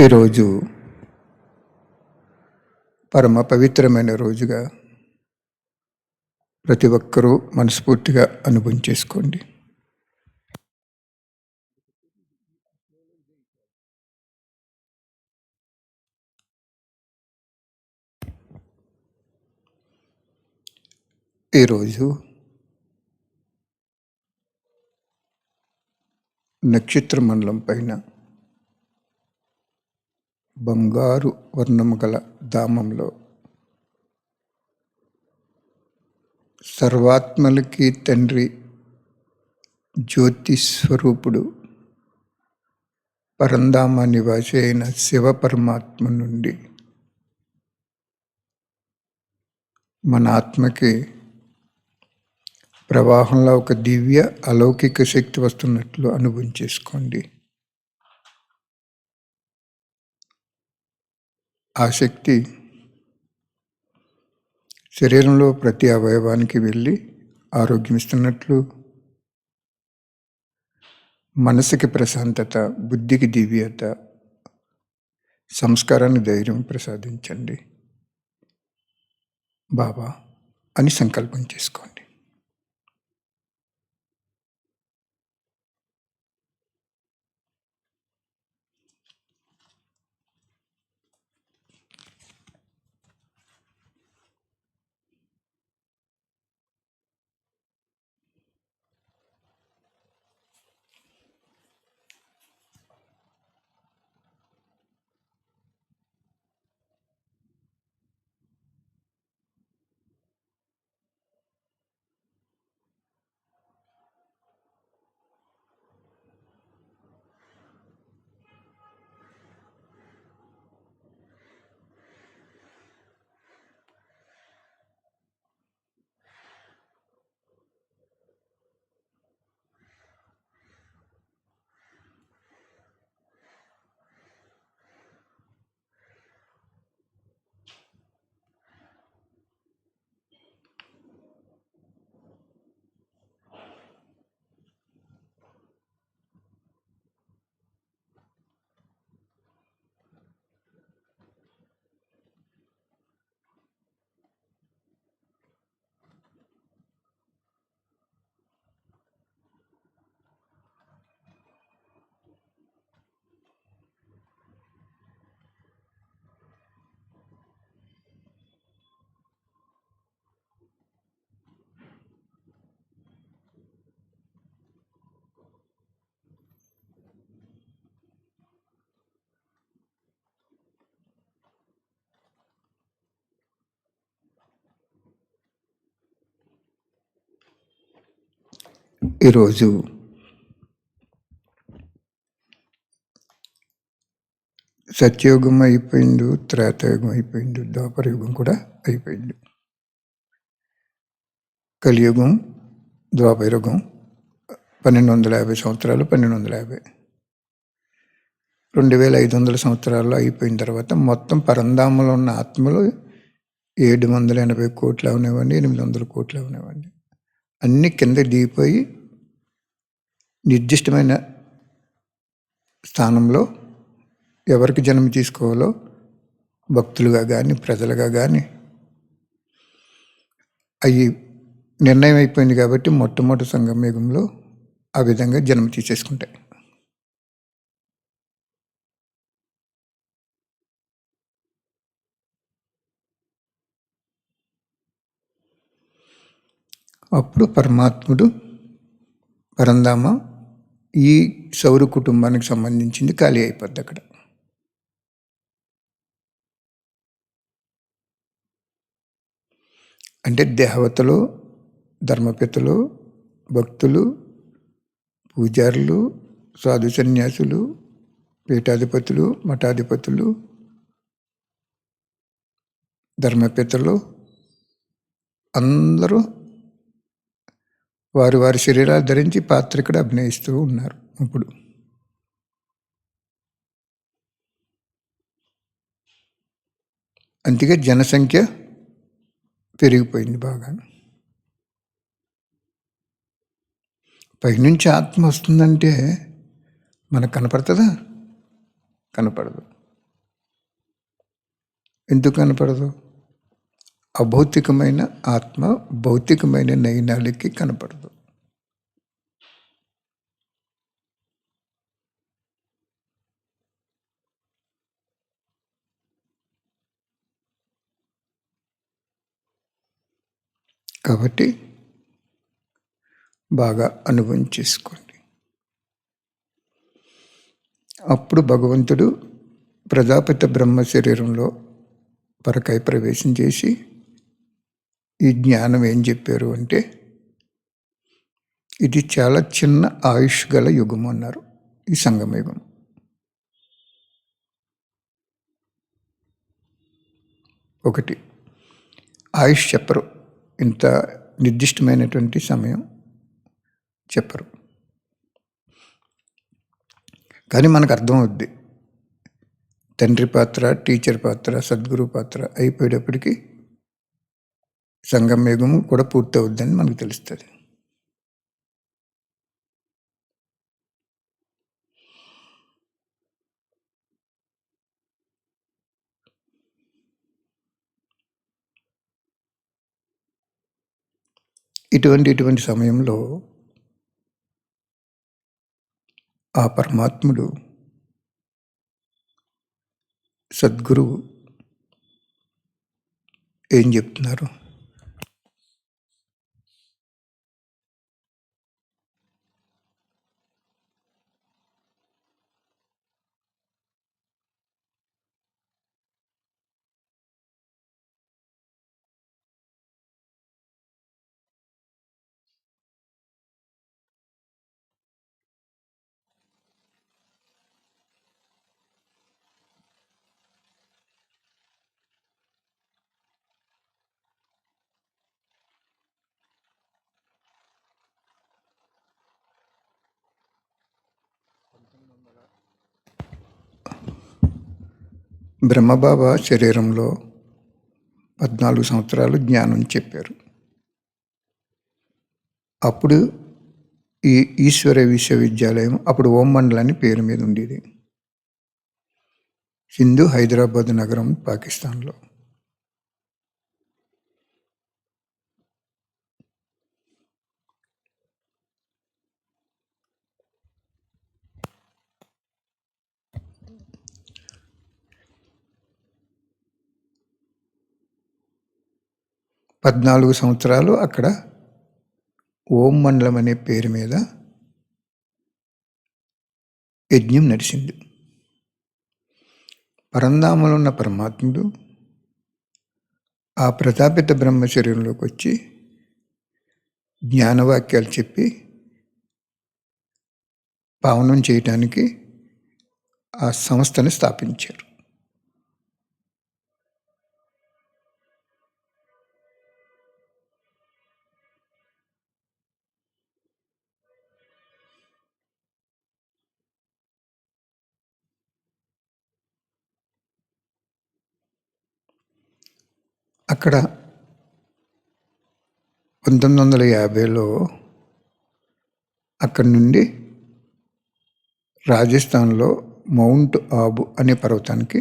ఈరోజు పరమ పవిత్రమైన రోజుగా ప్రతి ఒక్కరూ మనస్ఫూర్తిగా అనుభవం చేసుకోండి. ఈరోజు నక్షత్ర మండలం పైన బంగారు వర్ణము గల ధామంలో సర్వాత్మలకి తండ్రి జ్యోతి స్వరూపుడు పరంధామ నివాసి అయిన శివ పరమాత్మ నుండి మన ఆత్మకి ప్రవాహంలో ఒక దివ్య అలౌకిక శక్తి వస్తున్నట్లు అనుభవం చేసుకోండి. ఆ శక్తి శరీరంలో ప్రతి అవయవానికి వెళ్ళి ఆరోగ్యం ఇస్తున్నట్లు, మనసుకి ప్రశాంతత, బుద్ధికి దివ్యత, సంస్కారాన్ని ధైర్యం ప్రసాదించండి బాబా అని సంకల్పం చేసుకోండి. ఈరోజు సత్యయుగం అయిపోయింది, త్రేతాయుగం అయిపోయింది, ద్వాపరయుగం కూడా అయిపోయింది. కలియుగం, ద్వాపరయుగం 1250 సంవత్సరాలు, 1250 2500 సంవత్సరాల్లో అయిపోయిన తర్వాత మొత్తం పరంధామంలో ఉన్న ఆత్మలు 780 కోట్లు అవనివ్వండి, 800 కోట్లు అవనివ్వండి, అన్ని కింద దిగిపోయి నిర్దిష్టమైన స్థానంలో ఎవరికి జన్మ తీసుకోవాలో భక్తులుగా కానీ ప్రజలుగా కానీ అవి నిర్ణయం అయిపోయింది. కాబట్టి మొట్టమొదటి సంగమయుగంలో ఆ విధంగా జన్మ తీసేసుకుంటాయి. అప్పుడు పరమాత్ముడు పరంధామ ఈ సౌర కుటుంబానికి సంబంధించింది ఖాళీ అయిపోద్ది. అక్కడ అంటే దేవతలు, ధర్మపితలు, భక్తులు, పూజారులు, సాధు సన్యాసులు, పీఠాధిపతులు, మఠాధిపతులు, ధర్మపితలు అందరూ వారి వారి శరీరాలు ధరించి పాత్ర ఇక్కడ అభినయిస్తూ ఉన్నారు. ఇప్పుడు అందుకే జనసంఖ్య పెరిగిపోయింది బాగా. పైనుంచి ఆత్మ వస్తుందంటే మనకు కనపడుతుందా? కనపడదు. ఎందుకు కనపడదు? అభౌతికమైన ఆత్మ భౌతికమైన నయనాలకి కనపడదు. కాబట్టి బాగా అనుభవం చేసుకోండి. అప్పుడు భగవంతుడు ప్రజాపతి బ్రహ్మ శరీరంలో పరకాయ ప్రవేశం చేసి ఈ జ్ఞానం ఏం చెప్పారు అంటే, ఇది చాలా చిన్న ఆయుష్ గల యుగం అన్నారు, ఈ సంగమయుగం. ఒకటి ఆయుష్ చెప్పరు, ఇంత నిర్దిష్టమైనటువంటి సమయం చెప్పరు. కానీ మనకు అర్థమవుద్ది, తండ్రి పాత్ర, టీచర్ పాత్ర, సద్గురు పాత్ర అయిపోయేటప్పటికీ సంగమయుగము కూడా పూర్తవుద్దని మనకు తెలుస్తుంది. ఇటువంటి సమయంలో ఆ పరమాత్ముడు సద్గురువు ఏం చెప్తున్నారు? బ్రహ్మబాబా శరీరంలో 14 సంవత్సరాలు జ్ఞానం చెప్పారు. అప్పుడు ఈ ఈశ్వర విశ్వవిద్యాలయం అప్పుడు ఓం మండలాన్ని పేరు మీద ఉండేది. సింధు హైదరాబాద్ నగరం, పాకిస్తాన్లో. పద్నాలుగు సంవత్సరాలు అక్కడ ఓం మండలం అనే పేరు మీద యజ్ఞం నడిచింది. పరంధామంలో ఉన్న పరమాత్ముడు ఆ ప్రజాపిత బ్రహ్మ శరీరంలోకి వచ్చి జ్ఞానవాక్యాలు చెప్పి పావనం చేయటానికి ఆ సంస్థని స్థాపించారు. అక్కడ 1950లో అక్కడి నుండి రాజస్థాన్లో మౌంట్ ఆబు అనే పర్వతానికి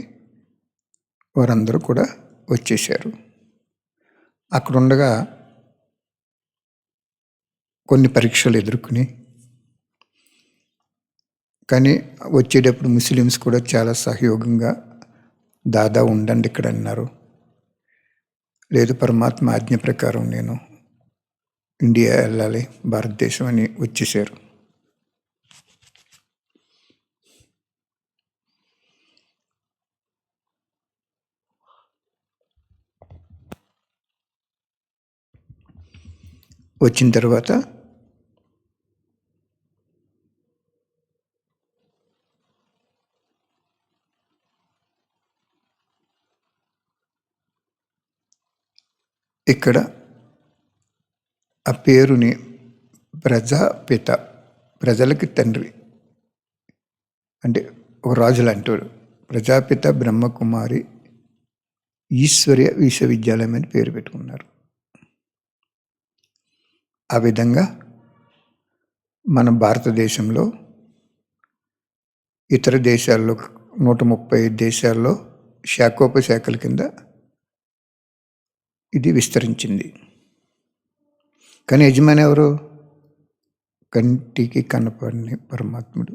వారందరూ కూడా వచ్చేసారు. అక్కడుండగా కొన్ని పరీక్షలు ఎదుర్కొని, కానీ వచ్చేటప్పుడు ముస్లిమ్స్ కూడా చాలా సహయోగంగా దాదా ఉండండి ఇక్కడ అన్నారు. లేదు, పరమాత్మ ఆజ్ఞ ప్రకారం నేను ఇండియా వెళ్ళాలి, భారతదేశం అని వచ్చేసారు. వచ్చిన తర్వాత ఇక్కడ ఆ పేరుని ప్రజాపిత, ప్రజలకి తండ్రి అంటే ఒక రాజు లాంటివాడు, ప్రజాపిత బ్రహ్మకుమారి ఈశ్వర్య విశ్వవిద్యాలయం అని పేరు పెట్టుకున్నారు. ఆ విధంగా మన భారతదేశంలో ఇతర దేశాల్లో 135 దేశాల్లో శాఖోపశాఖల కింద ఇది విస్తరించింది. కానీ యజమాని ఎవరు? కంటికి కనపడని పరమాత్ముడు.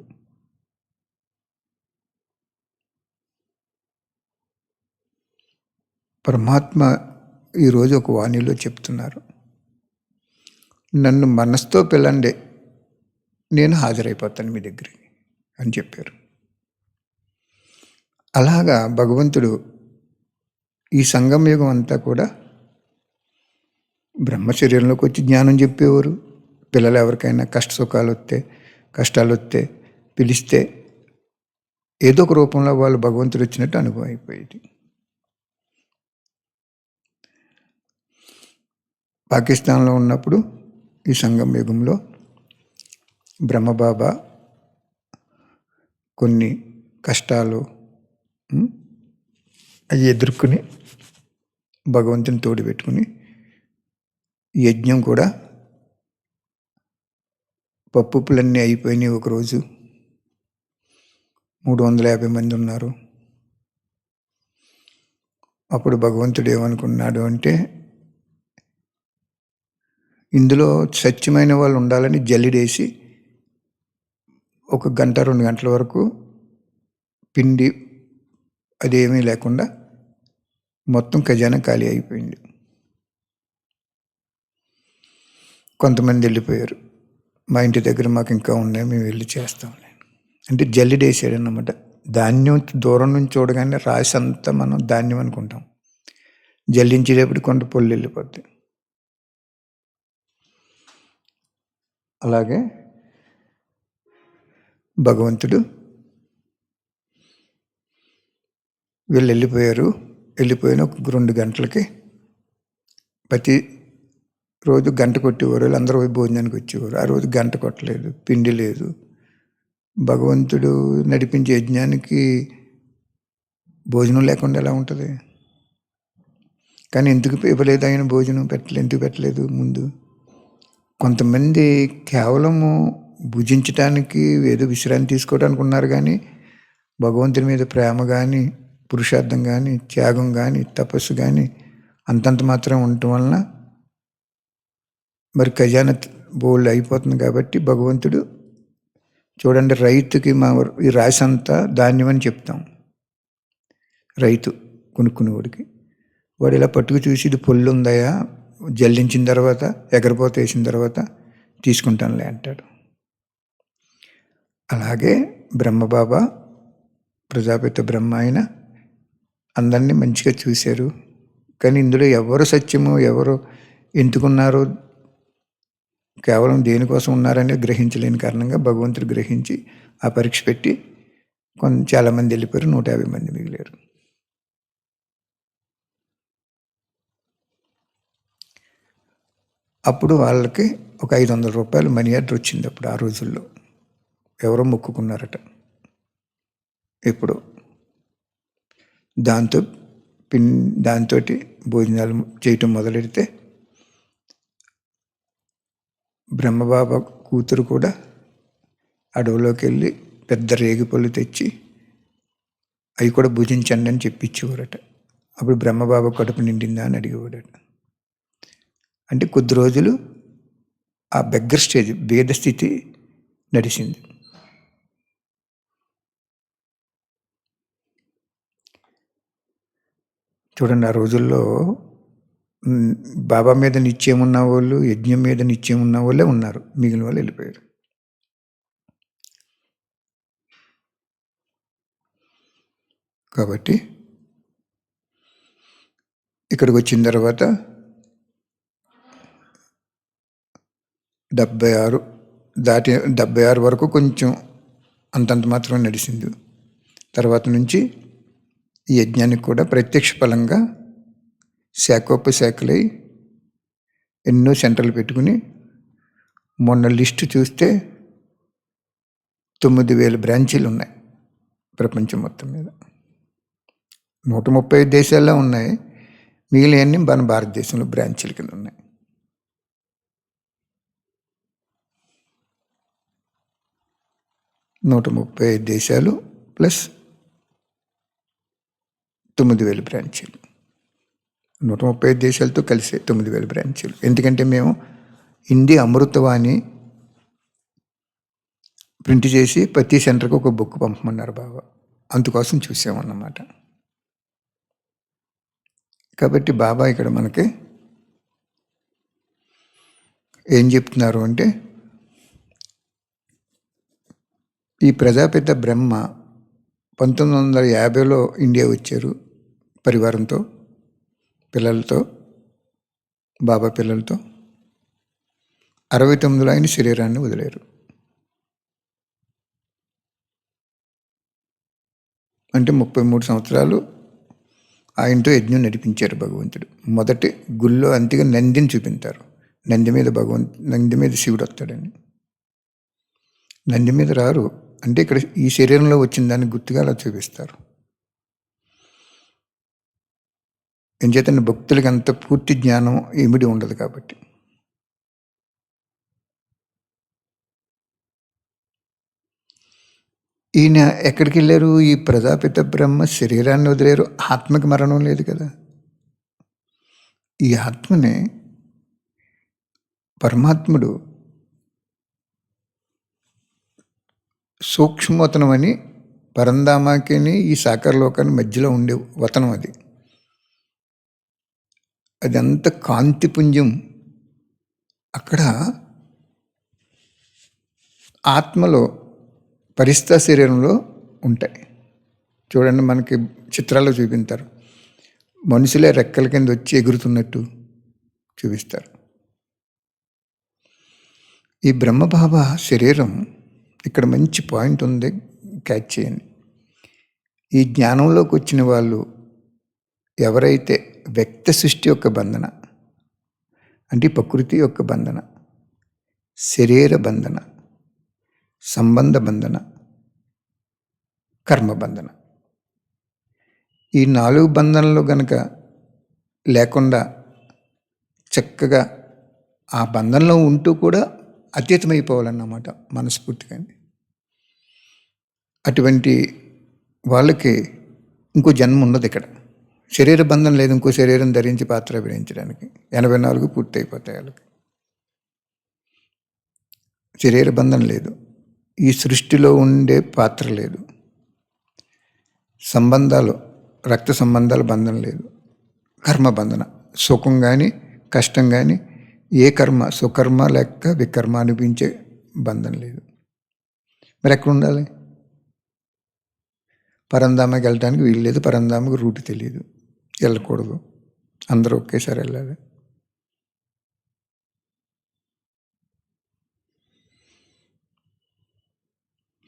పరమాత్మ ఈరోజు ఒక వాణిలో చెప్తున్నారు, నన్ను మనసుతో పిలండి, నేను హాజరైపోతాను మీ దగ్గరికి అని చెప్పారు. అలాగా భగవంతుడు ఈ సంగమ యుగం అంతా కూడా బ్రహ్మచర్యంలోకి వచ్చి జ్ఞానం చెప్పేవారు. పిల్లలు ఎవరికైనా కష్టాలు వస్తే పిలిస్తే ఏదో ఒక రూపంలో వాళ్ళు భగవంతుడు వచ్చినట్టు అనుభవం అయిపోయేది. పాకిస్తాన్లో ఉన్నప్పుడు ఈ సంగమ యుగంలో బ్రహ్మబాబా కొన్ని కష్టాలు అవి ఎదుర్కొని భగవంతుని తోడు పెట్టుకుని యజ్ఞం కూడా పప్పులన్నీ అయిపోయినాయి. ఒకరోజు 350 మంది ఉన్నారు. అప్పుడు భగవంతుడు ఏమనుకున్నాడు అంటే, ఇందులో సత్యమైన వాళ్ళు ఉండాలని జల్లిడేసి 1 గంట 2 గంటల వరకు పిండి అదేమీ లేకుండా మొత్తం ఖజానా ఖాళీ అయిపోయింది. కొంతమంది వెళ్ళిపోయారు. మా ఇంటి దగ్గర మాకు ఇంకా ఉన్నాయి, మేము వెళ్ళి చేస్తాం అంటే జల్లిడేసాడు అన్నమాట. ధాన్యం దూరం నుంచి చూడగానే రాసి అంతా మనం ధాన్యం అనుకుంటాం, జల్లించేటప్పుడు కొంత పొల్లు వెళ్ళిపోద్ది. అలాగే భగవంతుడు వీళ్ళు వెళ్ళిపోయిన 2 గంటలకి ప్రతి రోజు గంట కొట్టేవారు. వాళ్ళందరూ భోజనానికి వచ్చేవారు. ఆ రోజు గంట కొట్టలేదు, పిండి లేదు. భగవంతుడు నడిపించే యజ్ఞానికి భోజనం లేకుండా ఎలా ఉంటుంది? కానీ ఎందుకు ఇవ్వలేదు ఆయన భోజనం? ఎందుకు పెట్టలేదు ముందు? కొంతమంది కేవలము భుజించటానికి, ఏదో విశ్రాంతి తీసుకోవడానికి ఉన్నారు, కానీ భగవంతుని మీద ప్రేమ కానీ, పురుషార్థం కానీ, త్యాగం కానీ, తపస్సు కానీ అంతంత మాత్రం ఉండటం వలన మరి ఖజానా బోల్డ్ అయిపోతుంది. కాబట్టి భగవంతుడు చూడండి, రైతుకి ఈ రాశి అంతా ధాన్యం అని చెప్తాం. రైతు కొనుక్కునేవాడికి వాడు ఇలా పట్టుకు చూసి, ఇది పొల్లు ఉందయా, జల్లించిన తర్వాత ఎగరపోత వేసిన తర్వాత తీసుకుంటానులే అంటాడు. అలాగే బ్రహ్మబాబా ప్రజాపిత బ్రహ్మ ఆయన అందరినీ మంచిగా చూశారు. కానీ ఇందులో ఎవరు సత్యము, ఎవరు ఎందుకున్నారు, కేవలం దేనికోసం ఉన్నారనేది గ్రహించలేని కారణంగా భగవంతుడు గ్రహించి ఆ పరీక్ష పెట్టి చాలామంది వెళ్ళిపోయారు. 150 మంది మిగిలారు. అప్పుడు వాళ్ళకి ఒక 500 రూపాయలు మనీ ఆర్డర్ వచ్చింది. అప్పుడు ఆ రోజుల్లో ఎవరో మొక్కుకున్నారట. ఇప్పుడు దాంతో భోజనాలు చేయటం మొదలెడితే బ్రహ్మబాబా కూతురు కూడా అడవిలోకి వెళ్ళి పెద్ద రేగిపళ్ళు తెచ్చి అవి కూడా భుజించండి అని చెప్పించేవారట. అప్పుడు బ్రహ్మబాబా కడుపు నిండిందా అని అడిగేవాడట. అంటే కొద్ది రోజులు ఆ బెగ్గర్ స్టేజ్, భేద స్థితి నడిచింది. చూడండి, ఆ రోజుల్లో బాబా మీద నిశ్చయం ఉన్న వాళ్ళు, యజ్ఞం మీద నిశ్చయం ఉన్న వాళ్ళే ఉన్నారు, మిగిలిన వాళ్ళు వెళ్ళిపోయారు. కాబట్టి ఇక్కడికి వచ్చిన తర్వాత 76 వరకు కొంచెం అంతంత మాత్రం నడిచింది. తర్వాత నుంచి ఈ యజ్ఞానికి కూడా ప్రత్యక్ష ఫలంగా శాఖోపశాఖలై ఎన్నో సెంటర్లు పెట్టుకుని మొన్న లిస్టు చూస్తే 9,000 బ్రాంచీలు ఉన్నాయి ప్రపంచం మొత్తం మీద. 135 దేశాల్లో ఉన్నాయి, మిగిలినవన్నీ మన భారతదేశంలో బ్రాంచీల కింద ఉన్నాయి. నూట 135 దేశాలు ప్లస్ 9,000 బ్రాంచీలు, 135 దేశాలతో కలిసే 9,000 బ్రాంచీలు. ఎందుకంటే మేము హిందీ అమృతవాణి ప్రింట్ చేసి ప్రతి సెంటర్కి ఒక బుక్ పంపమన్నారు బాబా. అందుకోసం చూసామన్నమాట. కాబట్టి బాబా ఇక్కడ మనకి ఏం చెప్తున్నారు అంటే, ఈ ప్రజాపిత బ్రహ్మ 1950లో ఇండియా వచ్చారు పరివారంతో, పిల్లలతో, బాబా పిల్లలతో. 69లో ఆయన శరీరాన్ని వదిలేరు. అంటే 33 సంవత్సరాలు ఆయనతో యజ్ఞం నడిపించారు భగవంతుడు. మొదటి గుళ్ళో అంతగా నందిని చూపించారు. నంది మీద శివుడు వస్తాడని. నంది మీద రారు, అంటే ఇక్కడ ఈ శరీరంలో వచ్చిన దాన్ని గుర్తుగా అలా చూపిస్తారు. ఎంచేతనే భక్తులకి అంత పూర్తి జ్ఞానం ఇమిడి ఉండదు కాబట్టి. ఈయన ఎక్కడికి వెళ్ళారు? ఈ ప్రజాపిత బ్రహ్మ శరీరాన్ని వదిలేరు. ఆత్మకి మరణం లేదు కదా. ఈ ఆత్మని పరమాత్ముడు సూక్ష్మవతనం అని, పరంధామాకి ఈ సాకార లోకాన్ని మధ్యలో ఉండే వతనం అది. అదంత కాంతిపుంజం. అక్కడ ఆత్మలో పరిస్థితి శరీరంలో ఉంటాయి. చూడండి, మనకి చిత్రాల్లో చూపించారు. మనుషులే రెక్కల కింద వచ్చి ఎగురుతున్నట్టు చూపిస్తారు. ఈ బ్రహ్మబాబా శరీరం, ఇక్కడ మంచి పాయింట్ ఉంది, క్యాచ్ చేయండి. ఈ జ్ఞానంలోకి వచ్చిన వాళ్ళు ఎవరైతే వ్యక్త సృష్టి యొక్క బంధన, అంటే ప్రకృతి యొక్క బంధన, శరీర బంధన, సంబంధ బంధన, కర్మ బంధన, ఈ 4 బంధనలు గనక లేకుండా చక్కగా ఆ బంధనలో ఉంటూ కూడా అతీతమైపోవాలన్నమాట మనస్ఫూర్తిగా. అటువంటి వాళ్ళకి ఇంకో జన్మ ఉండదు ఇక్కడ. శరీర బంధం లేదు, ఇంకో శరీరం ధరించి పాత్ర అభినయించడానికి. 84 పూర్తి అయిపోతాయి వాళ్ళకి. శరీర బంధం లేదు, ఈ సృష్టిలో ఉండే పాత్ర లేదు, సంబంధాలు, రక్త సంబంధాల బంధం లేదు, కర్మ బంధన, సుఖం కానీ కష్టం కానీ ఏ కర్మ, సుకర్మ లేక వికర్మ అనిపించే బంధం లేదు. మరి ఎక్కడ ఉండాలి? పరంధామకి వెళ్ళడానికి వీలు లేదు, పరంధామకి రూట్ తెలియదు, వెళ్ళకూడదు, అందరూ ఒకేసారి వెళ్ళాలి.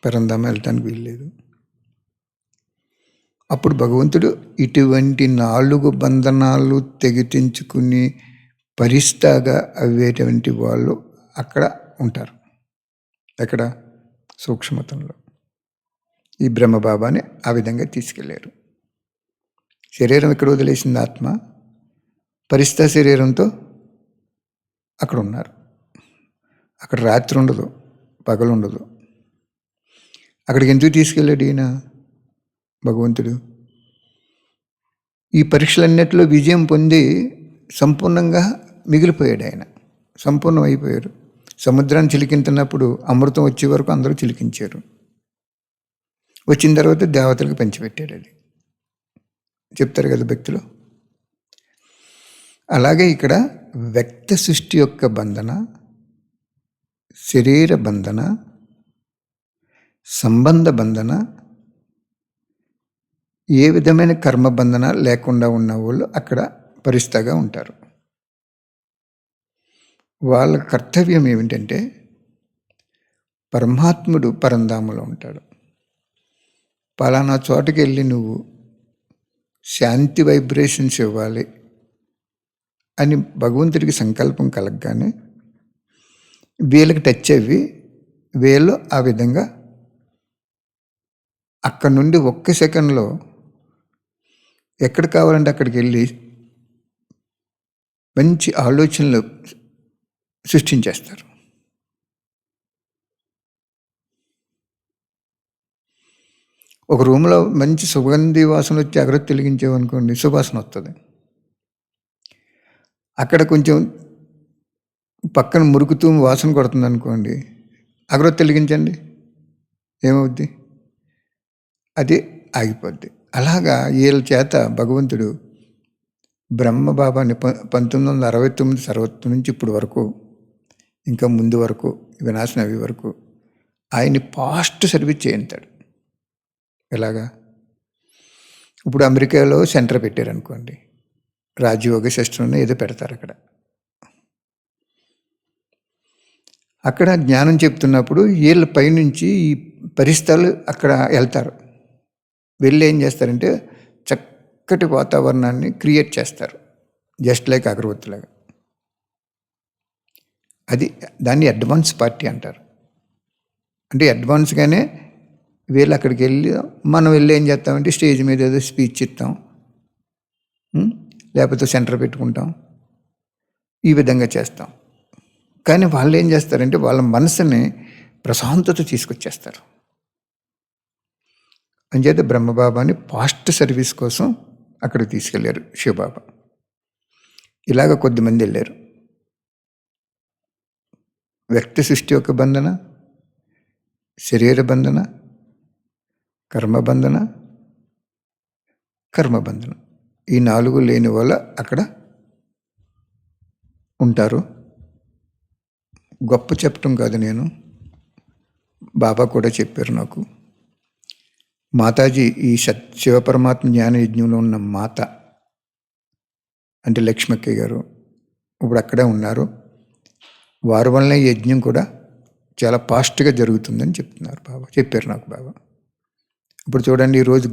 పరంధామ వెళ్ళటానికి వీలు లేదు. అప్పుడు భగవంతుడు ఇటువంటి 4 బంధనాలు తెగిటించుకుని పరిస్థాగా అయ్యేటువంటి వాళ్ళు అక్కడ ఉంటారు. ఎక్కడ? సూక్ష్మతంలో. ఈ బ్రహ్మబాబాని ఆ విధంగా తీసుకెళ్ళారు. శరీరం ఇక్కడ వదిలేసింది ఆత్మ, పరిస్థితి శరీరంతో అక్కడ ఉన్నారు. అక్కడ రాత్రి ఉండదు, పగలు ఉండదు. అక్కడికి ఎందుకు తీసుకెళ్ళాడు ఈయన భగవంతుడు? ఈ పరీక్షలన్నిటిలో విజయం పొంది సంపూర్ణంగా మిగిలిపోయాడు ఆయన. సంపూర్ణం అయిపోయారు. సముద్రాన్ని చిలికింటున్నప్పుడు అమృతం వచ్చే వరకు అందరూ చిలికించారు. వచ్చిన తర్వాత దేవతలకు పంచిపెట్టాడు. అది చెప్తారు కదా భక్తులు. అలాగే ఇక్కడ వ్యక్త సృష్టి యొక్క బంధన, శరీర బంధన, సంబంధ బంధన, ఏ విధమైన కర్మబంధన లేకుండా ఉన్న వాళ్ళు అక్కడ పరిస్థితిగా ఉంటారు. వాళ్ళ కర్తవ్యం ఏమిటంటే, పరమాత్ముడు పరంధామలో ఉంటాడు, పలానా చోటకి వెళ్ళి నువ్వు శాంతి వైబ్రేషన్స్ ఇవ్వాలి అని భగవంతుడికి సంకల్పం కలగగానే వీళ్ళకి టచ్ అయ్యి వీళ్ళు ఆ విధంగా అక్కడ నుండి ఒక్క సెకండ్లో ఎక్కడ కావాలంటే అక్కడికి వెళ్ళి మంచి ఆలోచనలు సృష్టించేస్తారు. ఒక రూమ్లో మంచి సుగంధి వాసన వచ్చి అగరొత్తి వెలిగించామనుకోండి, సువాసన వస్తుంది. అక్కడ కొంచెం పక్కన మురుకుతూ వాసన కొడుతుంది అనుకోండి, అగరొత్తి వెలిగించండి, ఏమవుద్ది? అది ఆగిపోద్ది. అలాగా వీళ్ళ చేత భగవంతుడు బ్రహ్మబాబాని 1969 సర్వత్వం నుంచి ఇప్పుడు వరకు, ఇంకా ముందు వరకు, వినాశనం అవి వరకు ఆయన్ని ఫాస్ట్ సర్వీస్ చేయించాడు. ఎలాగా? ఇప్పుడు అమెరికాలో సెంటర్ పెట్టారనుకోండి, రాజయోగ శస్త్రం ఏదో పెడతారు అక్కడ. అక్కడ జ్ఞానం చెప్తున్నప్పుడు వీళ్ళ పైనుంచి ఈ పరిస్థితులు అక్కడ వెళ్తారు. వెళ్ళి ఏం చేస్తారంటే చక్కటి వాతావరణాన్ని క్రియేట్ చేస్తారు, జస్ట్ లైక్ అగరవత్తిలాగా. దాన్ని అడ్వాన్స్ పార్టీ అంటారు. అంటే అడ్వాన్స్గానే వీళ్ళు అక్కడికి వెళ్ళి, మనం వెళ్ళి ఏం చేస్తామంటే స్టేజ్ మీద ఏదో స్పీచ్ ఇస్తాం, లేకపోతే సెంటర్ పెట్టుకుంటాం, ఈ విధంగా చేస్తాం. కానీ వాళ్ళు ఏం చేస్తారంటే వాళ్ళ మనసుని ప్రశాంతత తీసుకొచ్చేస్తారు. అంచేత బ్రహ్మబాబాని ఫాస్ట్ సర్వీస్ కోసం అక్కడికి తీసుకెళ్ళారు శివబాబా. ఇలాగ కొద్దిమంది వెళ్ళారు. వ్యక్తి సృష్టి యొక్క బంధన, శరీర బంధన, కర్మబంధన, కర్మబంధన, ఈ 4 లేని వల్ల అక్కడ ఉంటారు. గొప్ప చెప్పటం కాదు నేను, బాబా కూడా చెప్పారు నాకు. మాతాజీ ఈ శివపరమాత్మ జ్ఞాన యజ్ఞంలో ఉన్న మాత అంటే లక్ష్మక్కయ్య గారు ఇప్పుడు అక్కడే ఉన్నారు. వారి వల్లనే ఈ యజ్ఞం కూడా చాలా ఫాస్ట్గా జరుగుతుందని చెప్తున్నారు బాబా, చెప్పారు నాకు బాబా. ఇప్పుడు చూడండి, ఈరోజు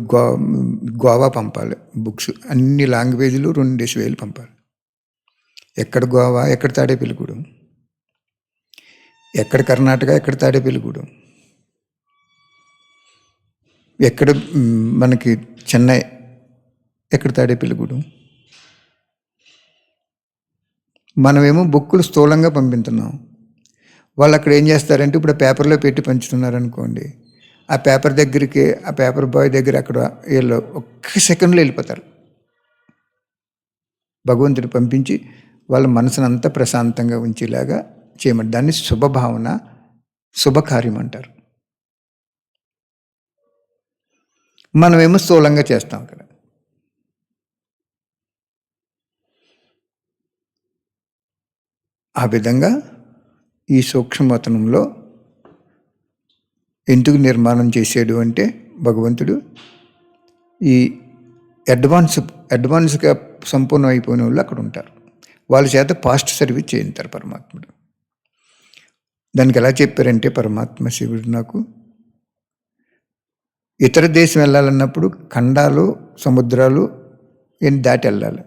గోవా పంపాలి బుక్స్, అన్ని లాంగ్వేజ్లు 2,000 పంపాలి. ఎక్కడ గోవా, ఎక్కడ తాడేపల్లిగూడెం, ఎక్కడ కర్ణాటక, ఎక్కడ తాడేపల్లిగూడెం, ఎక్కడ మనకి చెన్నై, ఎక్కడ తాడేపల్లిగూడెం. మనమేమో బుక్కులు స్థూలంగా పంపిస్తున్నాం. వాళ్ళు అక్కడ ఏం చేస్తారంటే ఇప్పుడు పేపర్లో పెట్టి పంచుతున్నారు అనుకోండి, ఆ పేపర్ దగ్గరికి, ఆ పేపర్ బాయ్ దగ్గర అక్కడ వీళ్ళు 1 సెకండ్లో వెళ్ళిపోతారు. భగవంతుడు పంపించి వాళ్ళ మనసును అంతా ప్రశాంతంగా ఉంచేలాగా చేయమంటారు. దాన్ని శుభభావన, శుభకార్యం అంటారు. మనమేమో స్థూలంగా చేస్తాం అక్కడ. ఆ విధంగా ఈ సూక్ష్మవతనంలో ఎందుకు చేసాడు అంటే భగవంతుడు ఈ అడ్వాన్స్గా సంపూర్ణం అయిపోయిన వాళ్ళు అక్కడ ఉంటారు. వాళ్ళ చేత ఫాస్ట్ సర్వీస్ చేయించారు పరమాత్ముడు. దానికి ఎలా చెప్పారంటే పరమాత్మ శివుడు నాకు, ఇతర దేశం వెళ్ళాలన్నప్పుడు ఖండాలు, సముద్రాలు దాటి వెళ్ళాలి.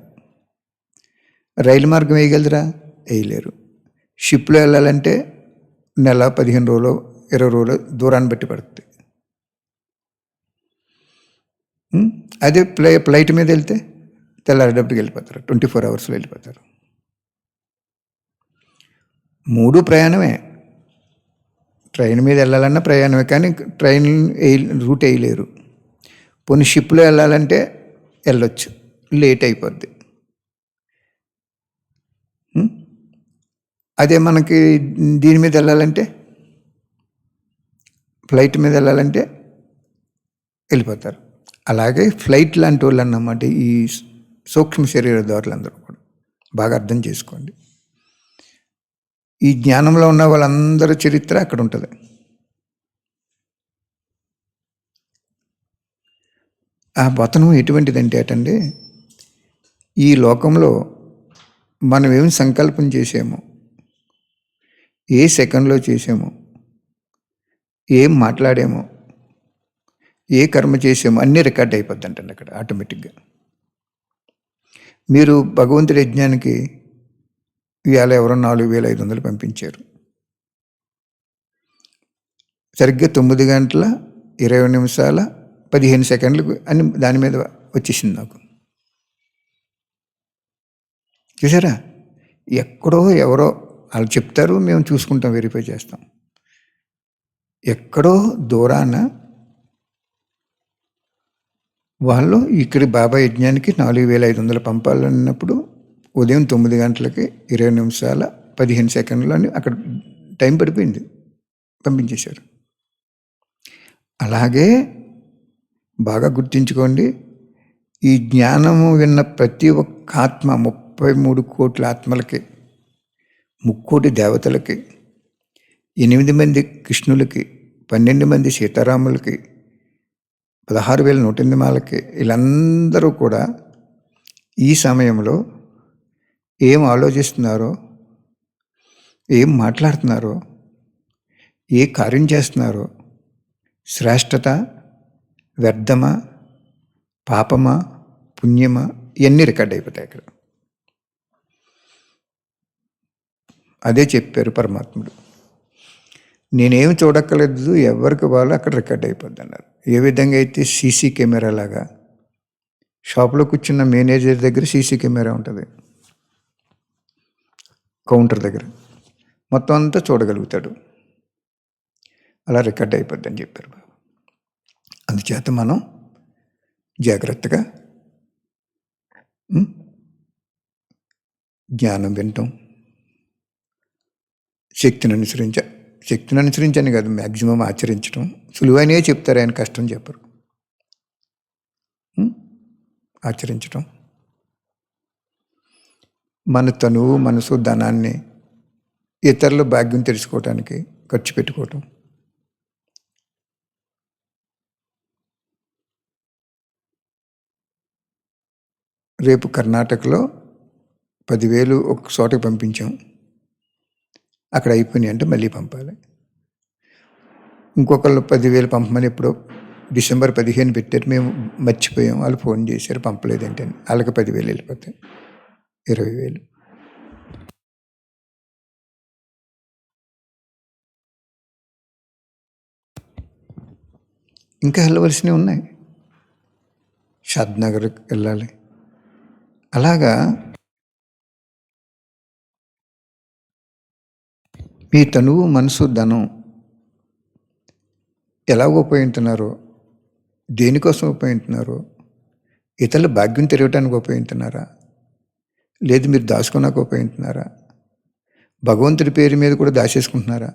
రైలు మార్గం వేయగలరా? వేయలేరు. షిప్లో వెళ్ళాలంటే నెల, 15 రోజులు, 20 రోజులు దూరాన్ని బట్టి పడుతుంది. అదే ఫ్లైట్ మీద వెళ్తే తెల్లారేటప్పటికి వెళ్ళిపోతారు, 24 అవర్స్లో వెళ్ళిపోతారు. 3 ప్రయాణమే. ట్రైన్ మీద వెళ్ళాలన్నా ప్రయాణమే, కానీ ట్రైన్ రూట్ వేయలేరు. పోనీ షిప్లో వెళ్ళాలంటే వెళ్ళొచ్చు, లేట్ అయిపోద్ది. అదే మనకి దీని మీద వెళ్ళాలంటే, ఫ్లైట్ మీద వెళ్ళాలంటే వెళ్ళిపోతారు. అలాగే ఫ్లైట్ లాంటి వాళ్ళు అన్నమాట ఈ సూక్ష్మ శరీరదారులందరూ కూడా. బాగా అర్థం చేసుకోండి. ఈ జ్ఞానంలో ఉన్న వాళ్ళందరి చరిత్ర అక్కడ ఉంటుంది. ఆ పతనం ఎటువంటిదంటే అటండి, ఈ లోకంలో మనం ఏం సంకల్పం చేసామో, ఏ సెకండ్లో చేసామో, ఏం మాట్లాడామో, ఏ కర్మ చేసామో అన్నీ రికార్డ్ అయిపోద్ది అంటండి అక్కడ ఆటోమేటిక్గా. మీరు భగవంతుడి యజ్ఞానికి ఇవాళ ఎవరో 4,500 పంపించారు. సరిగ్గా 9 గంటల 20 నిమిషాల 15 సెకండ్లకు అని దాని మీద వచ్చేసింది నాకు. చూసారా? ఎక్కడో ఎవరో వాళ్ళు చెప్తారు, మేము చూసుకుంటాం, వెరిఫై చేస్తాం. ఎక్కడో దూరాన వాళ్ళు ఇక్కడ బాబా యజ్ఞానికి 4500 పంపాలన్నప్పుడు ఉదయం 9 గంటలకి 20 నిమిషాల 15 సెకండ్లని అక్కడ టైం పడిపోయింది, పంపించేశారు. అలాగే బాగా గుర్తుంచుకోండి, ఈ జ్ఞానము విన్న ప్రతి ఒక్క ఆత్మ 33 కోట్ల ఆత్మలకి, 3,000,000 దేవతలకి, 8 మంది కృష్ణులకి, 12 మంది సీతారాములకి, 16,108 మాలకి, వీళ్ళందరూ కూడా ఈ సమయంలో ఏం ఆలోచిస్తున్నారో, ఏం మాట్లాడుతున్నారో, ఏ కార్యం చేస్తున్నారో, శ్రేష్టత, వ్యర్థమా, పాపమా, పుణ్యమా, ఇవన్నీ రికార్డ్ అయిపోతాయి అక్కడ. అదే చెప్పారు పరమాత్ముడు. నేనేమి చూడక్కర్లేదు, ఎవరికి వాళ్ళు అక్కడ రికార్డ్ అయిపోద్ది అన్నారు. ఏ విధంగా అయితే సీసీ కెమెరా లాగా షాప్లో కూర్చున్న మేనేజర్ దగ్గర సీసీ కెమెరా ఉంటుంది, కౌంటర్ దగ్గర మొత్తం అంతా చూడగలుగుతాడు, అలా రికార్డ్ అయిపోద్ది అని చెప్పారు. అందుచేత మనం జాగ్రత్తగా జ్ఞానం వినటం, శక్తిని అనుసరించని కాదు, మ్యాక్సిమం ఆచరించడం. సులువైనవే చెప్తారు ఆయన, కష్టం చెప్పరు. ఆచరించటం, మన తనువు, మనసు, ధనాన్ని ఇతరుల భాగ్యం తెలుసుకోవటానికి ఖర్చు పెట్టుకోవటం. రేపు కర్ణాటకలో 10,000 ఒక చోటకి పంపించాం, అక్కడ అయిపోయినాయి అంటే మళ్ళీ పంపాలి. ఇంకొకళ్ళు 10,000 పంపమని ఎప్పుడో డిసెంబర్ 15 పెట్టారు, మేము మర్చిపోయాం, వాళ్ళు ఫోన్ చేశారు పంపలేదంటే, వాళ్ళకి 10,000 వెళ్ళిపోతాయి, 20,000. ఇంకా వెళ్ళవలసినవి ఉన్నాయి, షాద్నగర్కి వెళ్ళాలి. అలాగా మీ తనువు, మనసు, ధనం ఎలా ఉపయోగిస్తున్నారో, దేనికోసం ఉపయోగిస్తున్నారో, ఇతరుల భాగ్యం తిరగటానికి ఉపయోగిస్తున్నారా, లేదు మీరు దాచుకోనాక ఉపయోగిస్తున్నారా, భగవంతుడి పేరు మీద కూడా దాచేసుకుంటున్నారా,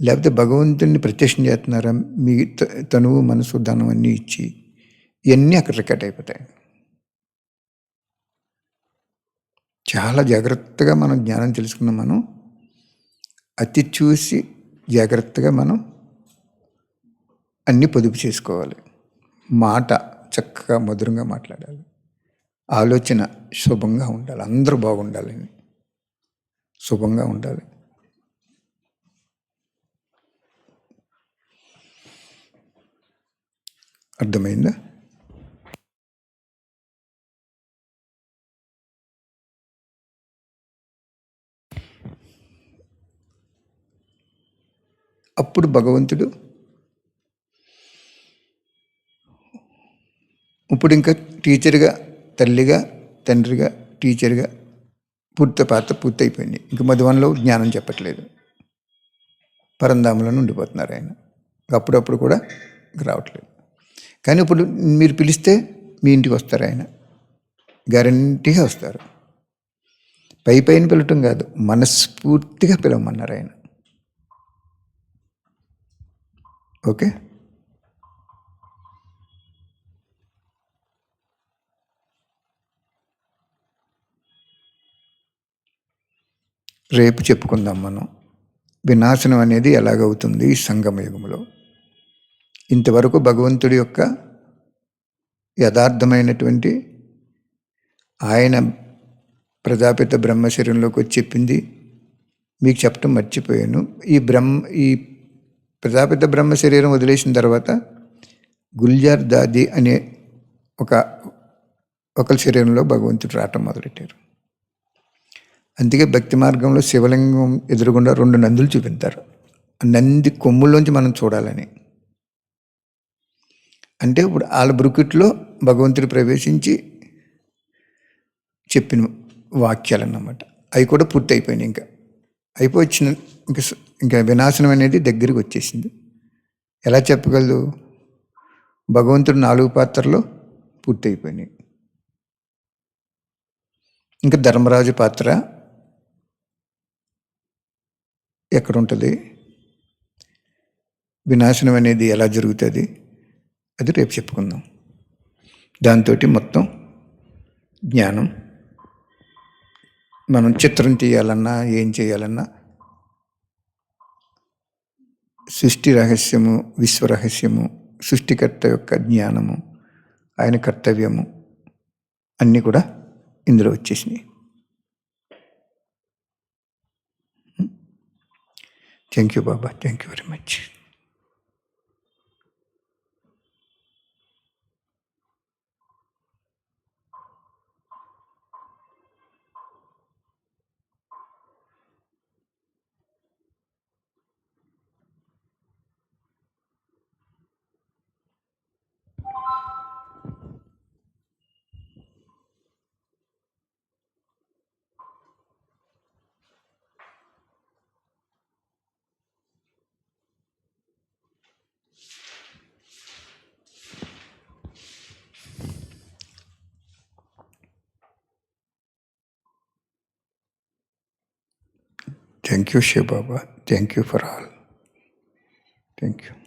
లేకపోతే భగవంతుడిని ప్రత్యక్షం చేస్తున్నారా, మీ తనువు, మనసు, ధనం అన్నీ ఇచ్చి, ఇవన్నీ అక్కడ రికార్డ్ అయిపోతాయి. చాలా జాగ్రత్తగా మనం జ్ఞానం తెలుసుకున్నాం. మనం అతి చూసి జాగ్రత్తగా మనం అన్నీ పొదుపు చేసుకోవాలి. మాట చక్కగా మధురంగా మాట్లాడాలి, ఆలోచన శుభంగా ఉండాలి, అందరూ బాగుండాలని శుభంగా ఉండాలి. అర్థమైందా? అప్పుడు భగవంతుడు ఇప్పుడు ఇంకా టీచర్గా, తల్లిగా, తండ్రిగా, టీచర్గా పాత్ర పూర్తి అయిపోయింది. ఇంక మధువనంలో జ్ఞానం చెప్పట్లేదు, పరంధామంలో ఉండిపోతున్నారు ఆయన. అప్పుడప్పుడు కూడా రావట్లేదు. కానీ ఇప్పుడు మీరు పిలిస్తే మీ ఇంటికి వస్తారు ఆయన, గ్యారంటీగా వస్తారు. పైన పిలవటం కాదు, మనస్ఫూర్తిగా పిలవమన్నారు ఆయన. ఓకే, రేపు చెప్పుకుందాం మనం వినాశనం అనేది ఎలాగవుతుంది ఈ సంగమయుగంలో. ఇంతవరకు భగవంతుడి యొక్క యథార్థమైనటువంటి ఆయన ప్రజాపిత బ్రహ్మ శరీరంలోకి వచ్చి చెప్పింది మీకు చెప్పడం మర్చిపోయాను. ఈ ప్రజాపిత బ్రహ్మ శరీరం వదిలేసిన తర్వాత గుల్జార్ దాది అనే ఒకరి శరీరంలో భగవంతుడు రావటం మొదలెట్టారు. అందుకే భక్తి మార్గంలో శివలింగం ఎదురుగుండా 2 నందులు చూపిస్తారు. నంది కొమ్ముల్లోంచి మనం చూడాలని. అంటే ఇప్పుడు వాళ్ళ బ్రుకుట్లో భగవంతుడు ప్రవేశించి చెప్పిన వాక్యాలు అన్నమాట. అవి కూడా పూర్తి అయిపోయినాయి. ఇంకా అయిపోయిన ఇంకా వినాశనం అనేది దగ్గరికి వచ్చేసింది. ఎలా చెప్పగలదు? భగవంతుడు 4 పాత్రలు పూర్తయిపోయినాయి. ఇంకా ధర్మరాజు పాత్ర ఎక్కడుంటుంది, వినాశనం అనేది ఎలా జరుగుతుంది, అది రేపు చెప్పుకుందాం. దాంతో మొత్తం జ్ఞానం, మనం చిత్రం తీయాలన్నా ఏం చేయాలన్నా సృష్టి రహస్యము, విశ్వరహస్యము, సృష్టికర్త యొక్క జ్ఞానము, ఆయన కర్తవ్యము అన్నీ కూడా ఇందులో వచ్చేసినాయి. Thank you Baba, thank you very much. Thank you, Shiv Baba. Thank you for all. Thank you.